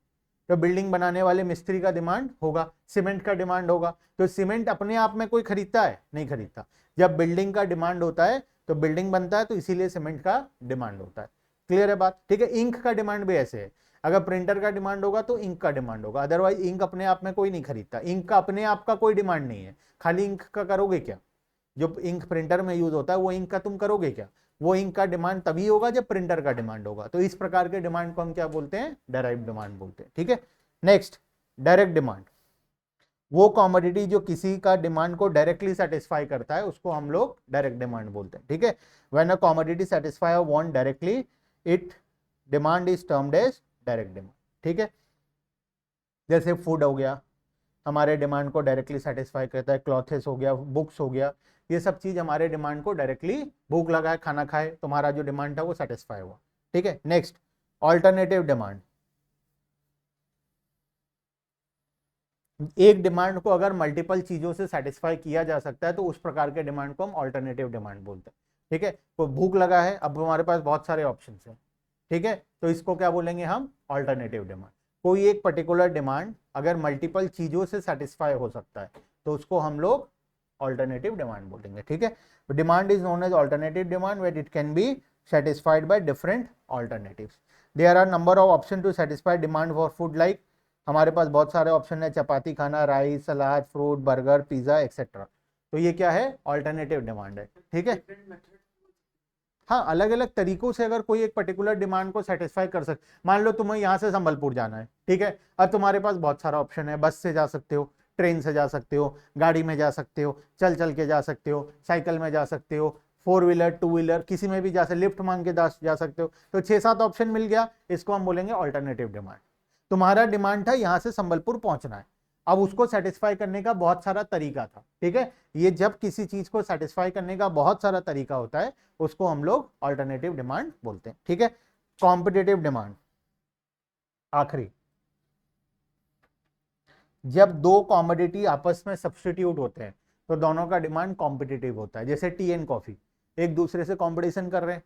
तो building बनाने वाले मिस्त्री का डिमांड होगा, सीमेंट का डिमांड होगा, तो सीमेंट अपने आप में कोई खरीदता है, नहीं खरीदता। जब बिल्डिंग का डिमांड होता है तो बिल्डिंग बनता है, तो इसीलिए सीमेंट का डिमांड होता है। क्लियर है बात, ठीक है। इंक का डिमांड भी ऐसे है, अगर प्रिंटर का डिमांड होगा तो इंक का डिमांड होगा, अदरवाइज इंक अपने आप में कोई नहीं खरीदता, इंक का अपने आप का कोई डिमांड नहीं है। खाली इंक का करोगे क्या, जो इंक प्रिंटर में यूज होता है वो इंक का तुम करोगे क्या, वो इंक का डिमांड तभी होगा जब प्रिंटर का डिमांड होगा। तो इस प्रकार के डिमांड को हम क्या बोलते हैं, डायरेक्ट डिमांड बोलते हैं, ठीक है। नेक्स्ट, डायरेक्ट डिमांड, वो कॉमोडिटी जो किसी का डिमांड को डायरेक्टली सेटिस्फाई करता है उसको हम लोग डायरेक्ट डिमांड बोलते हैं, ठीक है। When a commodity satisfy a want directly it demand is termed as direct demand, ठीक है। जैसे फूड हो गया, हमारे डिमांड को डायरेक्टली सेटिस्फाई करता है, क्लॉथेस हो गया, बुक्स हो गया, ये सब चीज हमारे डिमांड को डायरेक्टली, भूख लगा है खाना खाए, तुम्हारा जो डिमांड था वो सेटिस्फाई हुआ, ठीक है। नेक्स्ट, ऑल्टरनेटिव डिमांड, एक डिमांड को अगर मल्टीपल चीजों से सेटिस्फाई किया जा सकता है तो उस प्रकार के डिमांड को हम ऑल्टरनेटिव डिमांड बोलते हैं, ठीक है। तो भूख लगा है, अब हमारे पास बहुत सारे ऑप्शन है, ठीक है, तो इसको क्या बोलेंगे हम, ऑल्टरनेटिव डिमांड। कोई एक पर्टिकुलर डिमांड अगर मल्टीपल चीजों से सेटिस्फाई हो सकता है तो उसको हम लोग ऑल्टरनेटिव डिमांड बोलेंगे, ठीक है। Demand is known as alternative demand where it can be satisfied by different alternatives. There are number of options to satisfy demand for food like, हमारे पास बहुत सारे ऑप्शन है, चपाती खाना, राइस, सलाद, फ्रूट, बर्गर, पिज्जा एक्सेट्रा। तो ये क्या है, alternative demand है, ठीक है। हाँ अलग अलग तरीकों से अगर कोई एक पर्टिकुलर डिमांड को सेटिस्फाई कर सकते, मान लो तुम्हें यहाँ से संबलपुर जाना है, ठीक है, अब तुम्हारे पास बहुत सारा ऑप्शन है, बस से जा सकते हो, ट्रेन से जा सकते हो, गाड़ी में जा सकते हो, चल चल के जा सकते हो, साइकिल में जा सकते हो, 4 व्हीलर 2 व्हीलर किसी में भी जा सकते, लिफ्ट मांग के जा सकते हो। तो 6-7 ऑप्शन मिल गया, इसको हम बोलेंगे ऑल्टरनेटिव डिमांड। तुम्हारा डिमांड था यहाँ से संबलपुर पहुंचना है, अब उसको सेटिस्फाई करने का बहुत सारा तरीका था, ठीक है। ये जब किसी चीज को सेटिस्फाई करने का बहुत सारा तरीका होता है उसको हम लोग ऑल्टरनेटिव डिमांड बोलते हैं, ठीक है। कॉम्पिटिटिव डिमांड, आखिरी, जब दो कॉमोडिटी आपस में सब्स्टिट्यूट होते हैं तो दोनों का डिमांड कॉम्पिटिटिव होता है। जैसे टी एंड कॉफी एक दूसरे से कॉम्पिटिशन कर रहे हैं,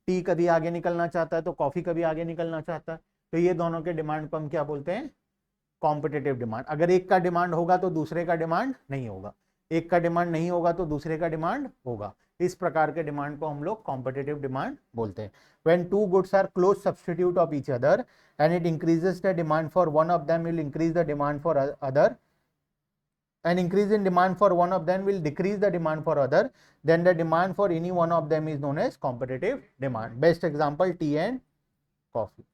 टी कभी आगे निकलना चाहता है तो कॉफी कभी आगे निकलना चाहता है, तो ये दोनों के डिमांड को हम क्या बोलते हैं, कॉम्पिटिटिव डिमांड। अगर एक का डिमांड होगा तो दूसरे का डिमांड नहीं होगा, एक का डिमांड नहीं होगा तो दूसरे का डिमांड होगा। इस प्रकार के डिमांड को हम लोग कॉम्पिटिटिव डिमांड बोलते हैं। When two goods are close substitute of each other and it increases the demand for one of them will increase the demand for other, an increase in demand for one of them will decrease the demand for other, then the demand for any one of them is known as competitive demand. Best example tea and coffee.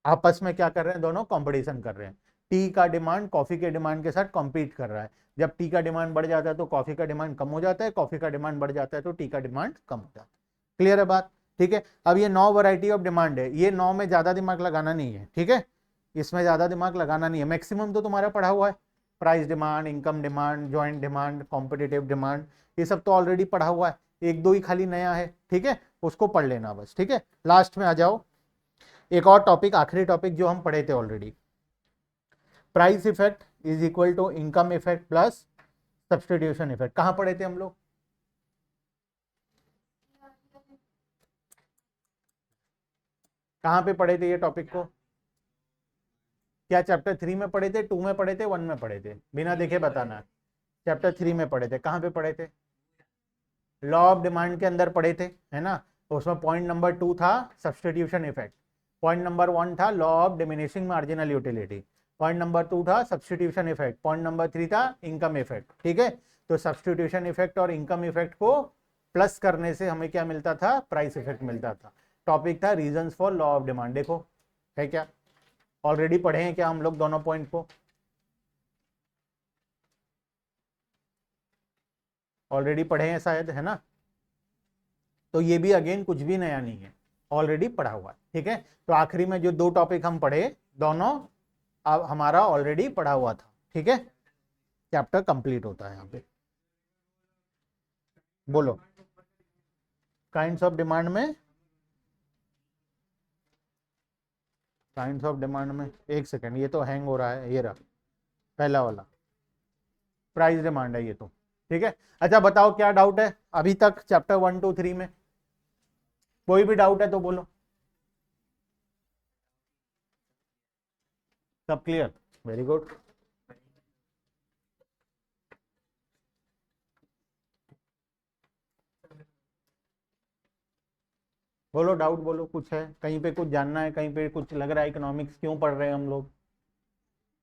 आपस में क्या कर रहे हैं, दोनों competition कर रहे हैं। टी का डिमांड कॉफी के डिमांड के साथ कॉम्पीट कर रहा है। जब टी का डिमांड बढ़ जाता है तो कॉफी का डिमांड कम हो जाता है, कॉफी का डिमांड बढ़ जाता है तो टी का डिमांड कम हो जाता है। क्लियर है बात? ठीक है। अब ये 9 वैरायटी ऑफ डिमांड है, ये 9 में ज्यादा दिमाग लगाना नहीं है, ठीक है, इसमें ज्यादा दिमाग लगाना नहीं है। मैक्सिमम तो तुम्हारा पढ़ा हुआ है, price demand, income demand, joint demand, competitive demand, ये सब तो ऑलरेडी पढ़ा हुआ है, एक दो ही खाली नया है, ठीक है, उसको पढ़ लेना बस, ठीक है। लास्ट में आ जाओ, एक और टॉपिक, आखिरी टॉपिक जो हम पढ़े थे already, price effect is equal to income effect plus substitution effect. कहां पढ़े थे हम लोग? कहां पे पढ़े थे ये टॉपिक को? क्या चैप्टर 3 में पढ़े थे, 2 में पढ़े थे, 1 में पढ़े थे? बिना देखे बताना। चैप्टर 3 में पढ़े थे। कहां पे पढ़े थे? लॉ ऑफ डिमांड के अंदर पढ़े थे, है ना। उसमें पॉइंट नंबर 2 था सब्स्टिट्यूशन इफेक्ट, पॉइंट नंबर 1 था law of diminishing marginal utility, point number 2 था सब्स्टिट्यूशन इफेक्ट, पॉइंट नंबर 3 था इनकम इफेक्ट, ठीक है। तो सब्स्टिट्यूशन इफेक्ट और इनकम इफेक्ट को प्लस करने से हमें क्या मिलता था, प्राइस इफेक्ट मिलता था। टॉपिक था reasons for law of demand. देखो है क्या, ऑलरेडी पढ़े हैं क्या हम लोग दोनों पॉइंट को? ऑलरेडी पढ़े हैं शायद, है ना। तो ये भी अगेन कुछ भी नया नहीं है, ऑलरेडी पढ़ा हुआ है, ठीक है। तो आखिरी में जो 2 टॉपिक हम पढ़े, दोनों अब हमारा ऑलरेडी पढ़ा हुआ था, ठीक है। चैप्टर कंप्लीट होता है यहाँ पे। बोलो, काइंड्स ऑफ डिमांड में, काइंड्स ऑफ डिमांड में, एक सेकेंड, ये तो हैंग हो रहा है, ये रहा पहला वाला, प्राइस डिमांड है ये तो, ठीक है। अच्छा बताओ क्या डाउट है अभी तक चैप्टर 1 2 3 में? कोई भी डाउट है तो बोलो। सब क्लियर? Very good. बोलो डाउट बोलो, कुछ है कहीं पे, कुछ जानना है कहीं पे, कुछ लग रहा है इकोनॉमिक्स क्यों पढ़ रहे हैं हम लोग,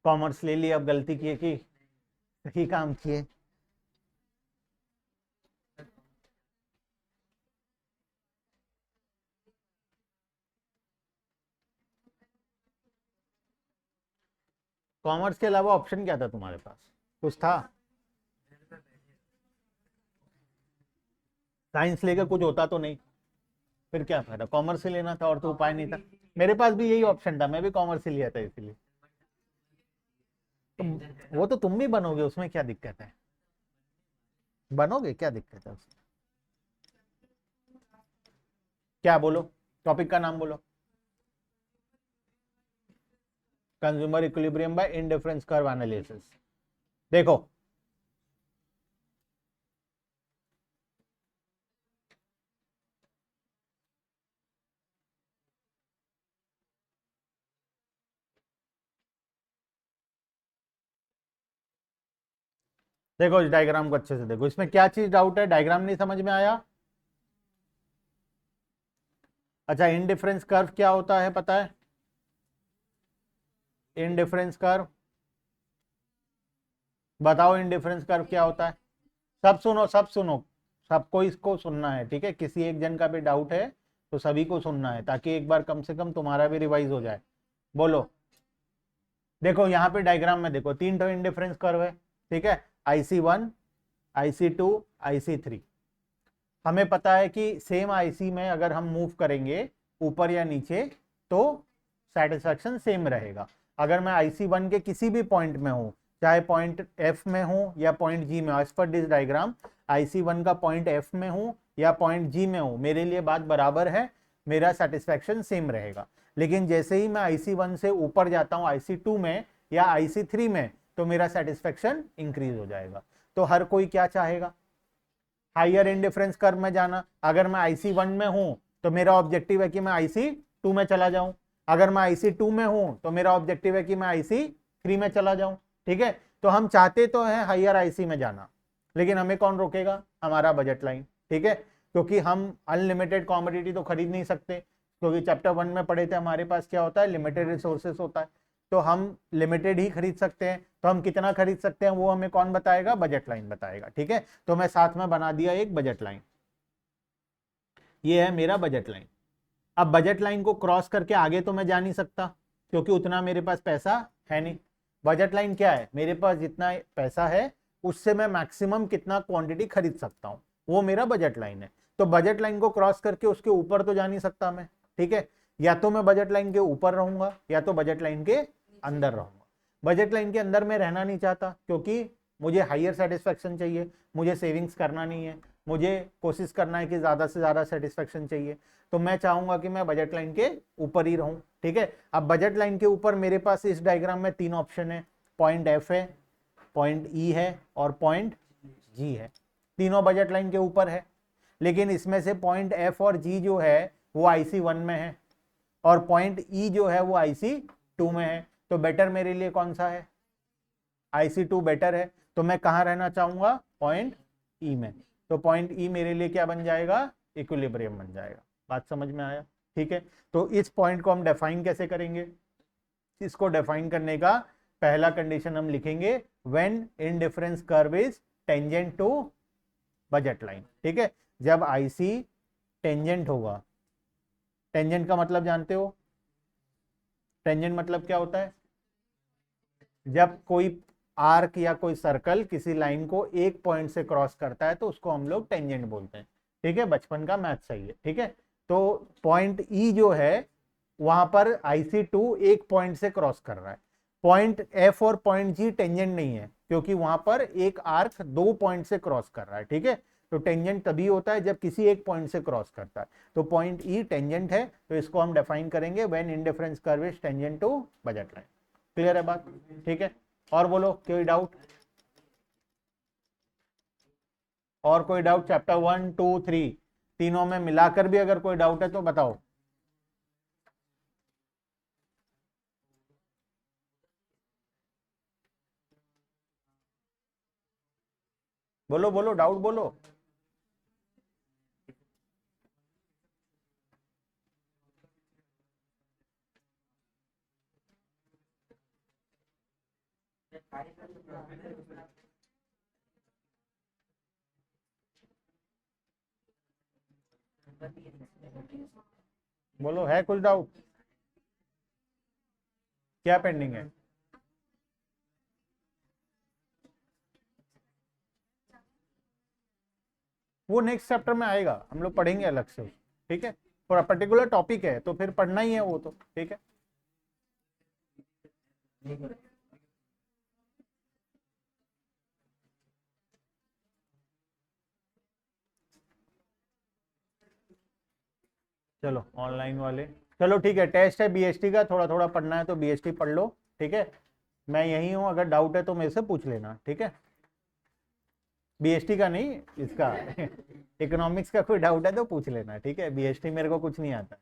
कॉमर्स ले लिए अब गलती किए कि सही काम किए? कॉमर्स के अलावा ऑप्शन क्या था तुम्हारे पास, कुछ था? साइंस लेकर कुछ होता तो नहीं, फिर क्या फायदा, कॉमर्स से लेना था और तो उपाय नहीं था। मेरे पास भी यही ऑप्शन था, मैं भी कॉमर्स से लिया था इसीलिए। तो वो तो तुम भी बनोगे, उसमें क्या दिक्कत है, बनोगे, क्या दिक्कत है उसमें? क्या बोलो, टॉपिक का नाम बोलो। Consumer equilibrium bye indifference curve analysis. देखो देखो इस डायग्राम को अच्छे से देखो, इसमें क्या चीज डाउट है, डायग्राम नहीं समझ में आया? अच्छा इंडिफरेंस कर्व क्या होता है पता है? इंडिफरेंस कर्व बताओ, इंडिफरेंस कर्व क्या होता है? सब सुनो सब सुनो, सबको इसको सुनना है, ठीक है। किसी एक जन का भी डाउट है तो सभी को सुनना है, ताकि एक बार कम से कम तुम्हारा भी रिवाइज हो जाए। बोलो। देखो यहाँ पे डायग्राम में देखो 3 तो इंडिफरेंस कर्व है, ठीक है, IC1 IC2 IC3। हमें पता है कि सेम IC में अगर हम मूव करेंगे ऊपर या नीचे तो सेटिस्फैक्शन सेम रहेगा। अगर मैं IC1 के किसी भी पॉइंट में हूं, चाहे पॉइंट F में हूं या पॉइंट G में, as per this diagram IC1 का पॉइंट F में हूं या पॉइंट G में हूं, मेरे लिए बात बराबर है, मेरा सेटिस्फैक्शन सेम रहेगा। लेकिन जैसे ही मैं IC1 से ऊपर जाता हूं IC2 में या IC3 में, तो मेरा सेटिस्फैक्शन इंक्रीज हो जाएगा। तो हर कोई क्या चाहेगा, हायर इंडिफरेंस कर्व में जाना। अगर मैं IC1 में हूं तो मेरा ऑब्जेक्टिव है कि मैं IC2 में चला जाऊं, अगर मैं IC2 में हूं तो मेरा ऑब्जेक्टिव है कि मैं IC3 में चला जाऊं। ठीक है, तो हम चाहते तो हैं हायर IC में जाना, लेकिन हमें कौन रोकेगा, हमारा बजट लाइन। ठीक है, क्योंकि हम अनलिमिटेड कॉमोडिटी तो खरीद नहीं सकते, क्योंकि चैप्टर 1 में पढ़े थे हमारे पास क्या होता है, लिमिटेड रिसोर्सेस होता है, तो हम लिमिटेड ही खरीद सकते हैं। तो हम कितना खरीद सकते हैं वो हमें कौन बताएगा, बजट लाइन बताएगा। ठीक है, तो मैं साथ में बना दिया एक बजट लाइन, ये है मेरा बजट लाइन। अब बजट लाइन को क्रॉस करके आगे तो मैं जा नहीं सकता, क्योंकि उतना मेरे पास पैसा है नहीं। बजट लाइन क्या है, मेरे पास जितना पैसा है उससे मैं मैक्सिमम कितना क्वांटिटी खरीद सकता हूं, वो मेरा बजट लाइन है। तो बजट लाइन को क्रॉस करके उसके ऊपर तो जा नहीं सकता मैं। ठीक है, या तो मैं बजट लाइन के ऊपर रहूंगा या तो बजट लाइन के अंदर रहूंगा। बजट लाइन के अंदर मैं रहना नहीं चाहता, क्योंकि मुझे हायर सेटिस्फेक्शन चाहिए, मुझे सेविंग्स करना नहीं है, मुझे कोशिश करना है कि ज्यादा से ज्यादा सेटिस्फेक्शन चाहिए। तो मैं चाहूंगा कि मैं बजट लाइन के ऊपर ही रहूं। ठीक है, अब बजट लाइन के ऊपर मेरे पास इस डायग्राम में 3 ऑप्शन है, पॉइंट F है, पॉइंट E है और पॉइंट G है। तीनों बजट लाइन के ऊपर है, लेकिन इसमें से पॉइंट F और G जो है वो IC1 में है और पॉइंट E जो है वो IC2 में है। तो बेटर मेरे लिए कौन सा है, IC2 बेटर है। तो मैं कहां रहना चाहूंगा, पॉइंट E में। तो पॉइंट E मेरे लिए क्या बन जाएगा, इक्विलिब्रियम बन जाएगा। बात समझ में आया। ठीक है, तो इस पॉइंट को हम डिफाइन कैसे करेंगे, इसको डिफाइन करने का पहला कंडीशन हम लिखेंगे, when indifference curve is tangent to budget line. ठीक है, जब IC टेंजेंट होगा, टेंजेंट का मतलब जानते हो, टेंजेंट मतलब क्या होता है, जब कोई आर्क या कोई सर्कल किसी लाइन को एक पॉइंट से क्रॉस करता है तो उसको हम लोग टेंजेंट बोलते हैं। ठीक है, बचपन का मैथ सही है। ठीक है, तो पॉइंट E जो है वहां पर IC2 एक पॉइंट से क्रॉस कर रहा है। पॉइंट F और पॉइंट G टेंजेंट नहीं है, क्योंकि वहां पर एक आर्क 2 पॉइंट से क्रॉस कर रहा है। ठीक है, तो टेंजेंट तभी होता है जब किसी एक पॉइंट से क्रॉस करता है। तो पॉइंट E टेंजेंट है, तो इसको हम डिफाइन करेंगे when indifference curve is tangent to budget line. Clear है बात। ठीक है, और बोलो कोई डाउट, और कोई डाउट चैप्टर 1 2 3 तीनों में मिलाकर भी अगर कोई डाउट है तो बताओ। बोलो बोलो, डाउट बोलो। बोलो, है कुछ डाउट, क्या पेंडिंग है। वो नेक्स्ट चैप्टर में आएगा, हम लोग पढ़ेंगे अलग से। ठीक है, और पर्टिकुलर टॉपिक है तो फिर पढ़ना ही है वो तो। ठीक है, चलो ऑनलाइन वाले, चलो ठीक है, टेस्ट है BST का, थोड़ा थोड़ा पढ़ना है तो BST पढ़ लो। ठीक है, मैं यही हूँ, अगर डाउट है तो मेरे से पूछ लेना। ठीक है, BST का नहीं, इसका इकोनॉमिक्स का कोई डाउट है तो पूछ लेना। ठीक है, BST मेरे को कुछ नहीं आता।